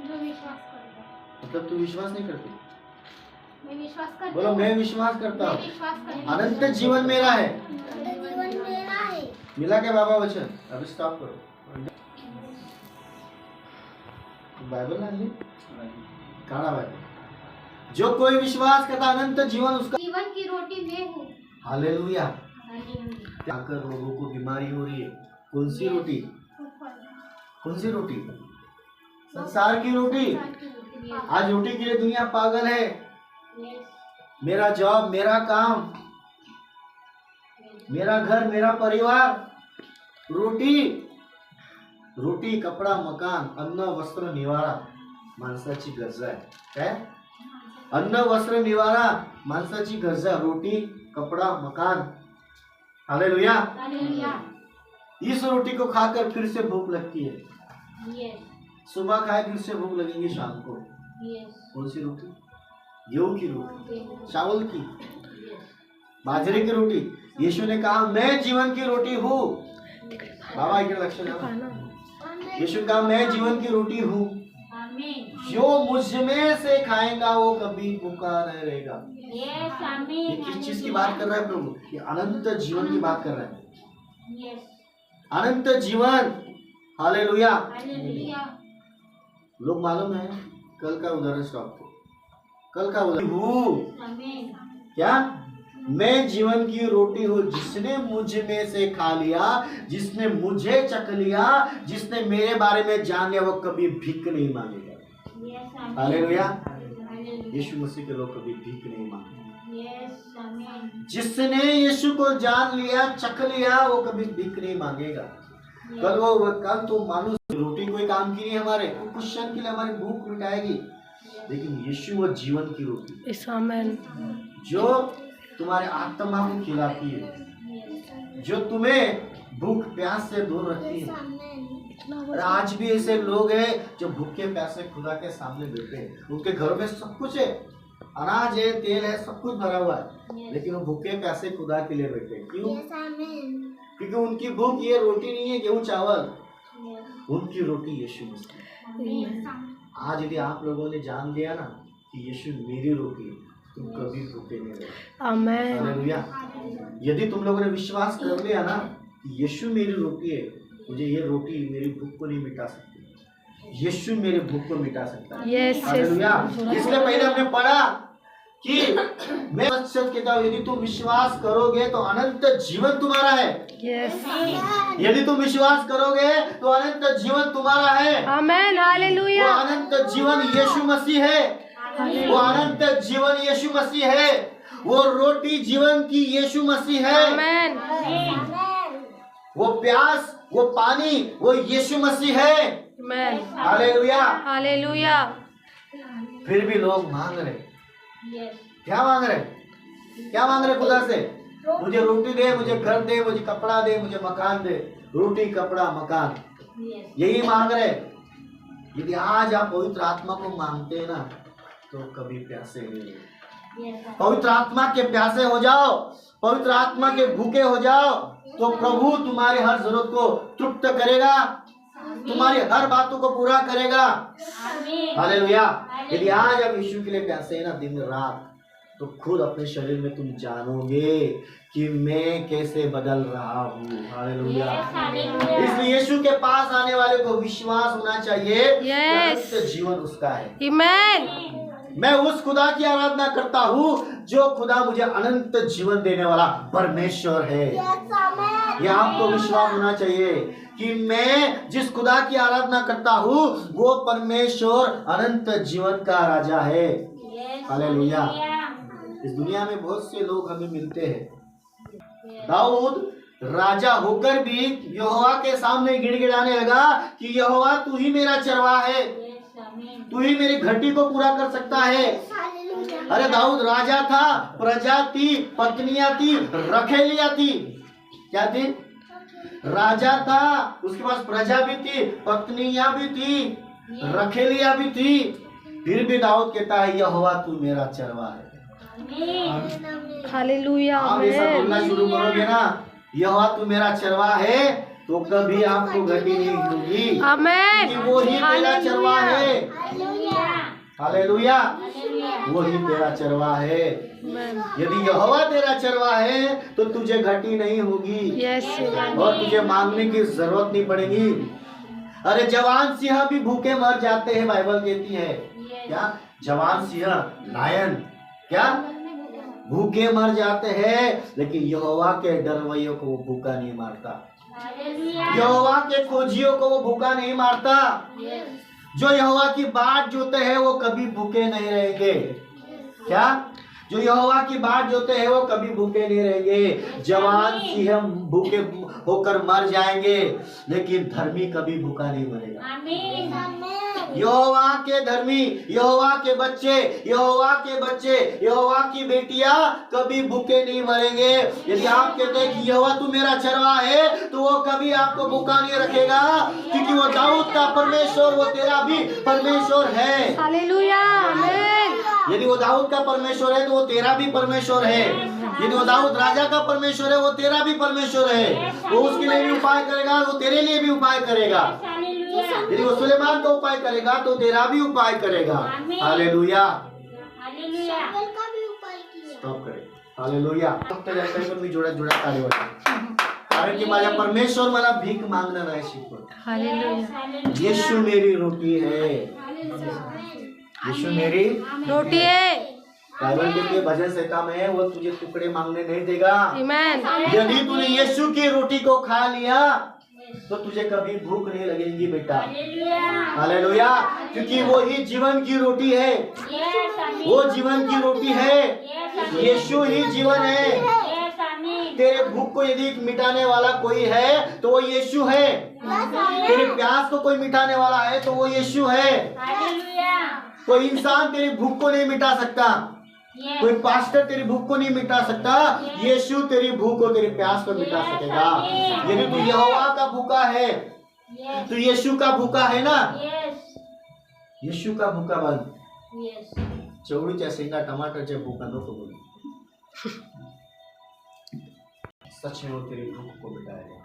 मतलब तू विश्वास नहीं करती? मैं विश्वास करती बोलो हूँ। मैं विश्वास करता मैं हूँ विश्वास करती हूँ। अनंत जीवन मेरा है। जीवन मेरा है। मिला क्या बाबा वचन? अभी स्टॉप करो। बाइबल ना ली काढ़ा बाइबल। जो कोई विश्वास करता अनंत जीवन उसका। जीवन की रोटी मैं हूँ। हालेलुया। हालेलुया। आकर लोगों को बीमारी हो रही है। कौन सी रोटी? कौन सी रोटी? संसार की रोटी। आज रोटी के लिए दुनिया पागल है। मेरा जॉब, मेरा काम, मेरा घर, मेरा परिवार, रोटी, रोटी, कपडा, मकान, अन्न, वस्त्र, निवारा माणसाची गरज आहे. काय? अन्न, वस्त्र, निवारा माणसाची गरज आहे. रोटी, कपड़ा, मकान. हालेलुया। हालेलुया। इस रोटी को खाकर फिर से भूख लगती है। सुबह खाए फिर से भूख लगेगी शाम को। कौन सी रोटी? गेहूं की रोटी, चावल की, बाजरे की रोटी। यीशु ने कहा मैं जीवन की रोटी हूँ। बाबा इकडे लक्ष द्या। यीशु ने कहा मैं जीवन की रोटी हूँ। जो मुझ में से खाएगा वो कभी भूखा नहीं रहेगा। ये किस चीज की बात कर रहा है प्रभु? ये अनंत जीवन की बात कर रहा है। अनंत जीवन। हालेलुया। लोग मालूम है कल का उदाहरण स्टॉप करो। कल का उदाहरण हूँ क्या? मैं जीवन की रोटी हूँ। जिसने मुझ में से खा लिया, जिसने मुझे चख लिया, जिसने मेरे बारे में जान लिया वो कभी भीख नहीं मांगेगा। हालेलुया। यीशु मसीह के लोग कभी भीख नहीं मांगेंगे। जिसने यीशु को जान लिया, चख लिया वो कभी भीख नहीं मांगेगा। कल तो मानो रोटी कोई काम की नहीं हमारे, वो कुछ क्षण के लिए हमारी भूख मिटाएगी, लेकिन यीशु वो जीवन की रोटी जो तुम्हारे आत्मा को खिलाती है, जो तुम्हें भूख प्यास से दूर रखती है। और आज भी ऐसे लोग हैं जो भूखे प्यासे खुदा के सामने बैठे हैं। उनके घर में सब कुछ है, अनाज है, तेल है, सब कुछ भरा हुआ है, लेकिन वो भूखे प्यासे खुदा के लिए बैठे। क्यों? क्योंकि उनकी भूख ये रोटी नहीं है, गेहूं चावल, उनकी रोटी यीशु मसीह। आज यदि आप लोगों ने जान लिया ना कि यीशु मेरी रोटी है, तुम कभी भूखे नहीं रहोगे। आमीन। हालेलुया। यदि तुम लोगों ने विश्वास कर लिया ना कि यीशु मेरी रोटी है, मुझे ये रोटी मेरी भूख को नहीं मिटा सकती, यीशु मेरे भूख को मिटा सकता है। हालेलुया। इसलिए पहले हमने पढ़ा कि मैं सच कहता हूँ, यदि तुम विश्वास करोगे तो अनंत जीवन तुम्हारा है। यदि तुम विश्वास करोगे तो अनंत जीवन तुम्हारा है। आमीन। हालेलुया। वो अनंत जीवन यीशु मसीह है। वो अनंत जीवन यीशु मसीह है। वो रोटी जीवन की यीशु मसीह है। आमीन। वो प्यास, वो पानी, वो यीशु मसीह है। आमीन। हालेलुया। हालेलुया। फिर भी लोग मांग रहे, क्या मांग रहे? क्या मांग रहे खुदा से? मुझे रोटी दे, मुझे घर दे, मुझे कपड़ा दे, मुझे मकान दे। रोटी, कपड़ा, मकान, यही मांग रहे। यदि आज आप पवित्र आत्मा को मांगते हैं ना तो कभी प्यासे नहीं। पवित्र आत्मा के प्यासे हो जाओ, पवित्र आत्मा के भूखे हो जाओ, तो प्रभु तुम्हारी हर जरूरत को तृप्त करेगा, तुम्हारी हर बातों को पूरा करेगा। हालेलुया। यदि आज आप यीशु के लिए प्यासे हैं ना दिन रात, तो खुद अपने शरीर में तुम जानोगे कि मैं कैसे बदल रहा हूँ। हालेलुया। इसलिए यीशु के पास आने वाले को विश्वास होना चाहिए कि अनंत जीवन उसका है। आमीन। मैं उस खुदा की आराधना करता हूँ जो खुदा मुझे अनंत जीवन देने वाला परमेश्वर है। यह आपको विश्वास होना चाहिए कि मैं जिस खुदा की आराधना करता हूँ वो परमेश्वर अनंत जीवन का राजा है। हालेलुया। इस दुनिया में बहुत से लोग हमें मिलते हैं। दाऊद राजा होकर भी यहोवा के सामने गिड़गिड़ाने लगा कि यहोवा तू ही मेरा चरवाहा है, तू ही मेरी घटी को पूरा कर सकता है। अरे दाऊद राजा था, प्रजा थी, पत्नियां थी, रखेलियां थी। क्या थी? राजा था, उसके पास प्रजा भी थी, पत्नियां भी थी, रखेलियां भी थी, फिर भी दाऊद कहता है यहोवा तू मेरा चरवाहा है। हालेलुया। आप ऐसा बोलना शुरू करोगे ना, यहोवा तू मेरा चरवाहा है, तो कभी आपको घटी नहीं होगी, आमेन। क्योंकि वो ही तेरा चरवाहा है। हालेलुया, वो ही तेरा चरवाहा है। यदि यहोवा तेरा चरवाहा है तो तुझे घटी नहीं होगी यस और तुझे मांगने की जरूरत नहीं पड़ेगी। अरे जवान सिंह भी भूखे मर जाते हैं, बाइबल कहती है। क्या? जवान सिंह, लायन, क्या भूखे मर जाते हैं, लेकिन यहोवा के डरवैयों को वो भूखा नहीं मारता। यहोवा के खोजियों को वो भूखा नहीं मारता। जो यहोवा की बाट जोते हैं वो कभी भूखे नहीं रहेंगे। क्या? जो यहोवा की बाट जोते हैं वो कभी भूखे नहीं रहेंगे। जवान सिंह भूखे होकर मर जाएंगे, लेकिन धर्मी कभी भूखा नहीं मरेगा। यहोवा के धर्मी, यहोवा के बच्चे, यहोवा के बच्चे, यहोवा की बेटियां कभी भूखे नहीं मरेंगे। यदि आप कहते हैं कि यहोवा तू मेरा चरवाहा है, तो वो कभी आपको भूखा नहीं रखेगा, क्योंकि वो दाऊद का परमेश्वर, वो तेरा भी परमेश्वर है। हालेलुया, आमेन। यदि वो दाऊद का परमेश्वर है तो वो तेरा भी परमेश्वर है। यदि वो दाऊद राजा का परमेश्वर है, वो तेरा भी परमेश्वर है। वो उसके लिए भी उपाय करेगा, वो तेरे लिए भी उपाय करेगा। यदि वो सुलेमान का उपाय करेगा तो तेरा भी उपाय करेगा। हालेलुया, स्टॉप करें। हालेलुया, फक्त याच्याकडे पण मी जोड्यात जोड्यात ताली वाजवा, कारण की माझ्या परमेश्वर मला भीक मागणं नाही शिकवत। हालेलुया, यीशु मेरी रोटी है, यीशु मेरी रोटी है। बाइबल कहती है भजन संहिता में, वो तुझे टुकड़े मांगने नहीं देगा। आमेन। यदि तूने यीशु की रोटी को खा लिया तो तुझे कभी भूख नहीं लगेगी बेटा। हालेलुया, क्योंकि वो ही जीवन की रोटी है। वो जीवन की रोटी है, यीशु ही जीवन है। तेरे भूख को यदि मिटाने वाला कोई है तो वो यीशु है। तेरे प्यास को कोई मिटाने वाला है तो वो यीशु है। कोई इंसान तेरी भूख को नहीं मिटा सकता, कोई पास्टर तेरी भूख को नहीं मिटा सकता। यीशु तेरी भूख को, तेरी प्यास को मिटा सकेगा। यदि तू यहोवा का भूखा है तो यीशु का भूखा है ना। यीशु का भूखा बन, चवळीच्या शेंगा टमाटरच्या भूखा नको बोल। सच में वो तेरी भूख को मिटाएगा।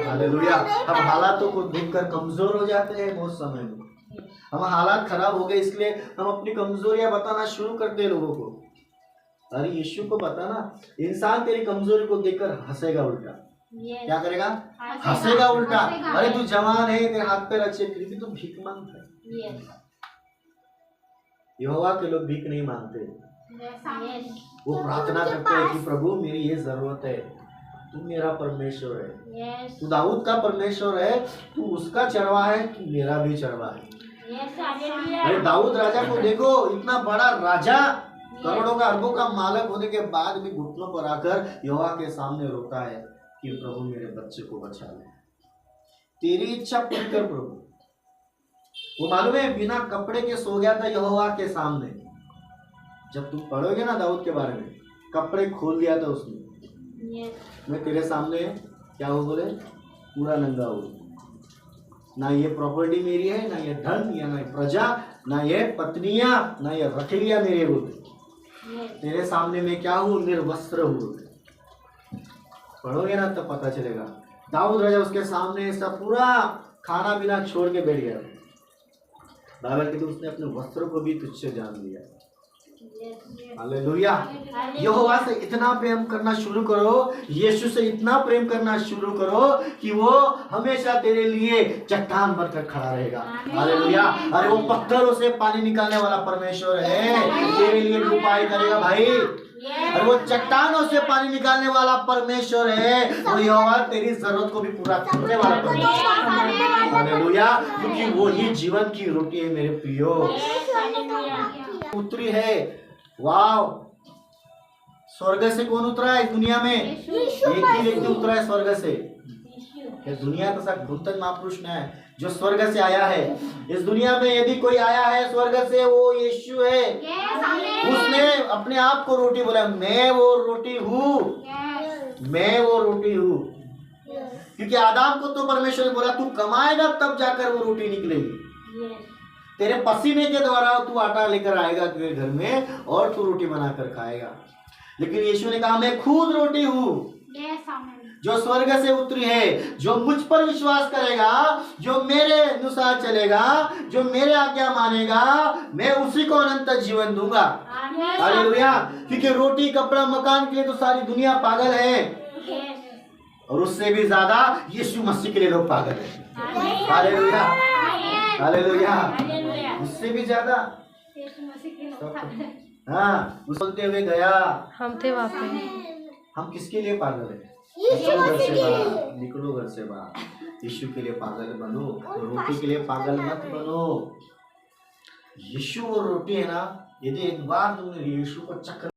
हालेलुया। हम हालातों को देखकर कमजोर हो जाते हैं बहुत समय में। हम हालात खराब हो गए इसलिए हम अपनी कमजोरियां बताना शुरू करते हैं लोगों को। अरे यीशु को बताना। इंसान तेरी कमजोरी को देखकर हंसेगा उल्टा। क्या करेगा? हंसेगा उल्टा। अरे तू जवान है, तेरे हाथ पैर अच्छे, फिर भी तू भीख मांगता है। यहोवा के लोग भीख नहीं मांगते, वो प्रार्थना करते हैं कि प्रभु मेरी ये जरूरत है, तू मेरा परमेश्वर है। तू दाऊद का परमेश्वर है, तू उसका चरवाहा है, तू मेरा भी चरवाहा है। अरे दाऊद राजा को देखो, इतना बड़ा राजा, करोड़ों का अरबों का मालिक होने के बाद भी घुटनों पर आकर यहोवा के सामने रोता है कि प्रभु मेरे बच्चे को बचा ले, तेरी इच्छा पूरी कर प्रभु। वो मालूम है बिना कपड़े के सो गया था यहोवा के सामने। जब तुम पढ़ोगे ना दाऊद के बारे में, कपड़े खोल दिया था उसने। मैं तेरे सामने क्या हो बोले, पूरा नंगा हो। ना ये प्रॉपर्टी मेरी है, ना ये धन, या ना ये प्रजा, ना ये पत्नियां, ना ये रखलियां मेरे बोले। तेरे सामने मैं क्या हूँ, निर्वस्त्र हूँ। पढ़ोगे ना तब पता चलेगा। दाऊद राजा उसके सामने ऐसा पूरा खाना पीना छोड़ के बैठ गया। बाइबल कहती उसने अपने वस्त्रों को भी तुझसे जान लिया। हालेलुया। यहोवा से इतना प्रेम करना शुरू करो, यीशु से इतना प्रेम करना शुरू करो कि वो हमेशा तेरे लिए चट्टान बनकर खड़ा रहेगा। हालेलुया। अरे वो पत्थरों से पानी निकालने वाला परमेश्वर है, तेरे लिए भी उपाय करेगा भाई। और वो चट्टानों से पानी निकालने वाला परमेश्वर है, वो यहोवा तेरी जरूरत को भी पूरा करने वाला परमेश्वर। हालेलुया। क्योंकि वो ही जीवन की रोटी है मेरे प्रियो। उतरी है, वाव। स्वर्ग से कौन उतरा है इस दुनिया में? एक ही व्यक्ति उतरा है स्वर्ग से। दुनिया तसा घुमतन महापुरुष ने है जो स्वर्ग से आया है। इस दुनिया में यदि कोई आया है स्वर्ग से, वो यीशु है। उसने अपने आप को रोटी बोला, मैं वो रोटी हूँ, मैं वो रोटी हूँ। क्योंकि आदम को तो परमेश्वर ने बोला तू कमाएगा तब जाकर वो रोटी निकलेगी। तेरे पसीने के द्वारा तू आटा लेकर आएगा तेरे घर में और तू रोटी बनाकर खाएगा। लेकिन यीशु ने कहा मैं खुद रोटी हूँ जो स्वर्ग से उतरी है, जो मुझ पर विश्वास करेगा, जो मेरे अनुसार चलेगा, जो मेरे आज्ञा मानेगा, मैं उसी को अनंत जीवन दूंगा। हालेलुया। क्योंकि रोटी, कपड़ा, मकान के लिए तो सारी दुनिया पागल है, और उससे भी ज्यादा यीशु मसीह के लिए लोग पागल है। Hallelujah, hallelujah. उससे भी ज्यादा। हाँ, बोलते हुए गया, हम थे वहाँ पे। हम किसके लिए पागल है? निकलो घर से बाहर। यीशु के लिए पागल बनो, रोटी के लिए पागल मत बनो। यीशु और रोटी है ना, यदि एक बार तुमने यीशु को चक्कर